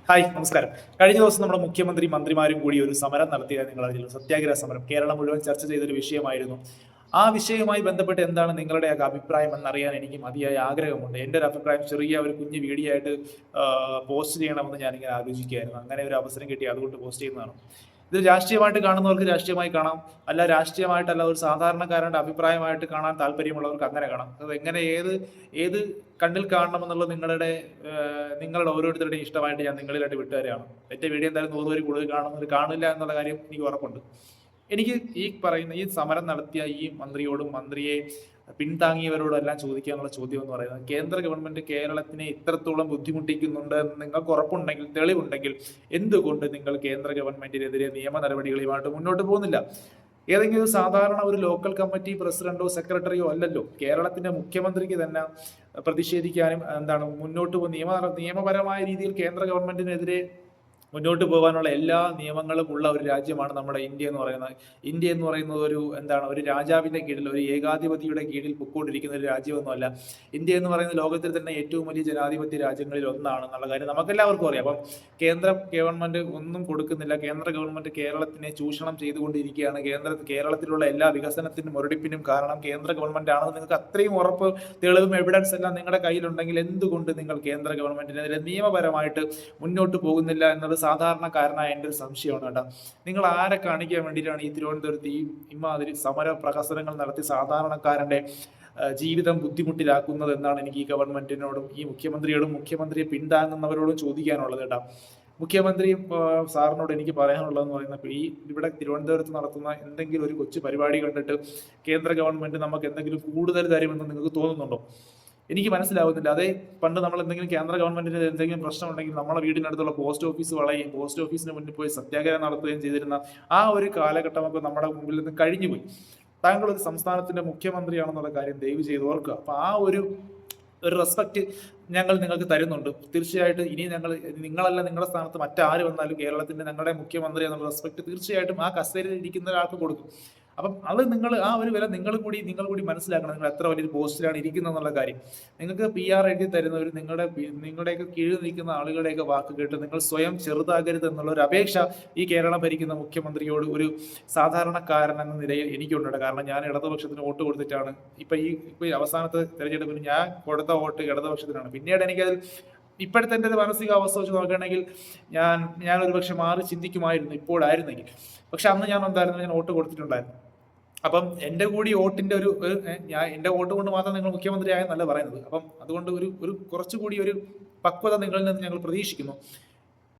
Hi, നമസ്കാരം. കഴിഞ്ഞ ദിവസം നമ്മുടെ മുഖ്യമന്ത്രി മന്ത്രിമാരും കൂടി ഒരു സമരം നടത്തിയത് നിങ്ങൾ അറിഞ്ഞല്ലോ. സത്യാഗ്രഹ സമരം കേരളം മുഴുവൻ ചർച്ച ചെയ്തൊരു വിഷയമായിരുന്നു. ആ വിഷയവുമായി ബന്ധപ്പെട്ട് എന്താണ് നിങ്ങളുടെയൊക്കെ അഭിപ്രായം എന്നറിയാൻ എനിക്ക് അതിയായ ആഗ്രഹമുണ്ട്. എൻ്റെ ഒരു അഭിപ്രായം ചെറിയ ഒരു കുഞ്ഞു വീഡിയോ ആയിട്ട് പോസ്റ്റ് ചെയ്യണമെന്ന് ഞാനിങ്ങനെ ആലോചിക്കുകയായിരുന്നു. അങ്ങനെ ഒരു അവസരം കിട്ടി, അതുകൊണ്ട് പോസ്റ്റ് ചെയ്യുന്നതാണ്. ഇത് രാഷ്ട്രീയമായിട്ട് കാണുന്നവർക്ക് രാഷ്ട്രീയമായി കാണാം, അല്ല രാഷ്ട്രീയമായിട്ടല്ല ഒരു സാധാരണക്കാരന്റെ അഭിപ്രായമായിട്ട് കാണാൻ താല്പര്യമുള്ളവർക്ക് അങ്ങനെ കാണാം. അത് എങ്ങനെ ഏത് ഏത് കണ്ണിൽ കാണണം എന്നുള്ളത് നിങ്ങളുടെ ഓരോരുത്തരുടെയും ഇഷ്ടമായിട്ട് ഞാൻ നിങ്ങളിലായിട്ട് വിട്ടുതരാണ്. എന്റെ വീഡിയോ എന്തായാലും 100 പേര് കൂടുതൽ കാണുന്നവർ കാണില്ല എന്നുള്ള കാര്യം എനിക്ക് ഉറപ്പുണ്ട്. എനിക്ക് ഈ പറയുന്ന ഈ സമരം നടത്തിയ ഈ മന്ത്രിയോടും മന്ത്രിയെ പിന്താങ്ങിയവരോടും എല്ലാം ചോദിക്കാനുള്ള ചോദ്യം എന്ന് പറയുന്നത്, കേന്ദ്ര ഗവൺമെന്റ് കേരളത്തിനെ ഇത്രത്തോളം ബുദ്ധിമുട്ടിക്കുന്നുണ്ട് എന്ന് നിങ്ങൾക്ക് ഉറപ്പുണ്ടെങ്കിൽ, തെളിവുണ്ടെങ്കിൽ എന്തുകൊണ്ട് നിങ്ങൾ കേന്ദ്ര ഗവൺമെന്റിനെതിരെ നിയമ നടപടികളുമായിട്ട് മുന്നോട്ട് പോകുന്നില്ല? ഏതെങ്കിലും സാധാരണ ഒരു ലോക്കൽ കമ്മിറ്റി പ്രസിഡന്റോ സെക്രട്ടറിയോ അല്ലല്ലോ. കേരളത്തിന്റെ മുഖ്യമന്ത്രിക്ക് തന്നെ പ്രതിഷേധിക്കാനും മുന്നോട്ട് നിയമപരമായ രീതിയിൽ കേന്ദ്ര ഗവൺമെന്റിനെതിരെ മുന്നോട്ട് പോകാനുള്ള എല്ലാ നിയമങ്ങളും ഉള്ള ഒരു രാജ്യമാണ് നമ്മുടെ ഇന്ത്യ എന്ന് പറയുന്നത്. ഇന്ത്യ എന്ന് പറയുന്നത് ഒരു രാജാവിന്റെ കീഴിൽ, ഒരു ഏകാധിപതിയുടെ കീഴിൽ പൊക്കോണ്ടിരിക്കുന്ന ഒരു രാജ്യമൊന്നുമല്ല. ഇന്ത്യ എന്ന് പറയുന്നത് ലോകത്തിൽ തന്നെ ഏറ്റവും വലിയ ജനാധിപത്യ രാജ്യങ്ങളിൽ ഒന്നാണെന്നുള്ള കാര്യം നമുക്കെല്ലാവർക്കും അറിയാം. അപ്പം കേന്ദ്ര ഗവൺമെന്റ് ഒന്നും കൊടുക്കുന്നില്ല. കേന്ദ്ര ഗവൺമെന്റ് കേരളത്തിനെ ചൂഷണം ചെയ്തുകൊണ്ടിരിക്കുകയാണ്. കേരളത്തിലുള്ള എല്ലാ വികസനത്തിനും മുരടിപ്പിനും കാരണം കേന്ദ്ര ഗവൺമെന്റ് ആണെന്ന് നിങ്ങൾക്ക് അത്രയും ഉറപ്പ്, തെളിവും, എവിഡൻസ് എല്ലാം നിങ്ങളുടെ കയ്യിലുണ്ടെങ്കിൽ എന്തുകൊണ്ട് നിങ്ങൾ കേന്ദ്ര ഗവൺമെന്റിനെതിരെ നിയമപരമായിട്ട് മുന്നോട്ട് പോകുന്നില്ല എന്നത് സാധാരണക്കാരനായ എൻ്റെ ഒരു സംശയമാണ് കേട്ടോ. നിങ്ങൾ ആരെ കാണിക്കാൻ വേണ്ടിയിട്ടാണ് ഈ തിരുവനന്തപുരത്ത് ഇമാതിരി സമര പ്രഹസനങ്ങൾ നടത്തി സാധാരണക്കാരന്റെ ജീവിതം ബുദ്ധിമുട്ടിലാക്കുന്നത് എന്നാണ് എനിക്ക് ഈ ഗവൺമെന്റിനോടും ഈ മുഖ്യമന്ത്രിയോടും മുഖ്യമന്ത്രിയെ പിന്താങ്ങുന്നവരോടും ചോദിക്കാനുള്ളത് കേട്ടോ. മുഖ്യമന്ത്രി സാറിനോട് എനിക്ക് പറയാനുള്ളതെന്ന് പറയുന്നത്, ഇവിടെ തിരുവനന്തപുരത്ത് നടത്തുന്ന എന്തെങ്കിലും ഒരു കൊച്ചു പരിപാടി കണ്ടിട്ട് കേന്ദ്ര ഗവൺമെന്റ് നമുക്ക് എന്തെങ്കിലും കൂടുതൽ തരുമെന്ന് നിങ്ങൾക്ക് തോന്നുന്നുണ്ടോ? എനിക്ക് മനസ്സിലാവുന്നില്ല. അതേ പണ്ട് നമ്മൾ എന്തെങ്കിലും കേന്ദ്ര ഗവൺമെന്റിന് എന്തെങ്കിലും പ്രശ്നം ഉണ്ടെങ്കിൽ നമ്മളെ വീടിനടുത്തുള്ള പോസ്റ്റ് ഓഫീസ് വളയുകയും പോസ്റ്റ് ഓഫീസിന് മുന്നിൽ പോയി സത്യാഗ്രഹം നടത്തുകയും ചെയ്തിരുന്ന ആ ഒരു കാലഘട്ടമൊക്കെ നമ്മുടെ മുമ്പിൽ നിന്ന് കഴിഞ്ഞുപോയി. താങ്കൾ ഒരു സംസ്ഥാനത്തിന്റെ മുഖ്യമന്ത്രിയാണെന്നുള്ള കാര്യം ദയവ് ചെയ്ത് ഓർക്കുക. അപ്പൊ ആ ഒരു റെസ്പെക്ട് ഞങ്ങൾ നിങ്ങൾക്ക് തരുന്നുണ്ട്. തീർച്ചയായിട്ടും ഇനി നിങ്ങളല്ല, നിങ്ങളുടെ സ്ഥാനത്ത് മറ്റാര് വന്നാലും കേരളത്തിന്റെ ഞങ്ങളുടെ മുഖ്യമന്ത്രി എന്നുള്ള റെസ്പെക്ട് തീർച്ചയായിട്ടും ആ കസേരയിൽ ഇരിക്കുന്ന ഒരാൾക്ക് കൊടുക്കും. അപ്പം അത് ആ ഒരു വില നിങ്ങൾ കൂടി മനസ്സിലാക്കണം. നിങ്ങൾ എത്ര വലിയൊരു പോസ്റ്റിലാണ് ഇരിക്കുന്നത് എന്നുള്ള കാര്യം. നിങ്ങൾക്ക് PR എഴുതി തരുന്നവർ നിങ്ങളുടെയൊക്കെ കീഴിൽ നിൽക്കുന്ന ആളുകളുടെയൊക്കെ വാക്ക് കേട്ട് നിങ്ങൾ സ്വയം ചെറുതാകരുത് എന്നുള്ള ഒരു അപേക്ഷ ഈ കേരളം ഭരിക്കുന്ന മുഖ്യമന്ത്രിയോട് ഒരു സാധാരണക്കാരൻ എന്ന നിലയിൽ എനിക്കുണ്ട്. കാരണം ഞാൻ ഇടതുപക്ഷത്തിന് വോട്ട് കൊടുത്തിട്ടാണ് ഇപ്പൊ അവസാനത്തെ തെരഞ്ഞെടുപ്പിൽ ഞാൻ കൊടുത്ത വോട്ട് ഇടതുപക്ഷത്തിനാണ്. പിന്നീട് എനിക്കതിൽ ഇപ്പോഴത്തെ എൻ്റെ ഒരു മാനസികാവസ്ഥ വെച്ച് നോക്കുകയാണെങ്കിൽ ഞാൻ ഒരു പക്ഷെ മാറി ചിന്തിക്കുമായിരുന്നു ഇപ്പോഴായിരുന്നെങ്കിൽ. പക്ഷെ അന്ന് ഞാൻ വോട്ട് കൊടുത്തിട്ടുണ്ടായിരുന്നു. അപ്പം എൻ്റെ കൂടി വോട്ടിന്റെ എൻ്റെ വോട്ട് കൊണ്ട് മാത്രം നിങ്ങൾ മുഖ്യമന്ത്രി ആയെന്നല്ല പറയുന്നത്. അപ്പം അതുകൊണ്ട് ഒരു കുറച്ചുകൂടി ഒരു പക്വത നിങ്ങളിൽ നിന്ന് ഞങ്ങൾ പ്രതീക്ഷിക്കുന്നു.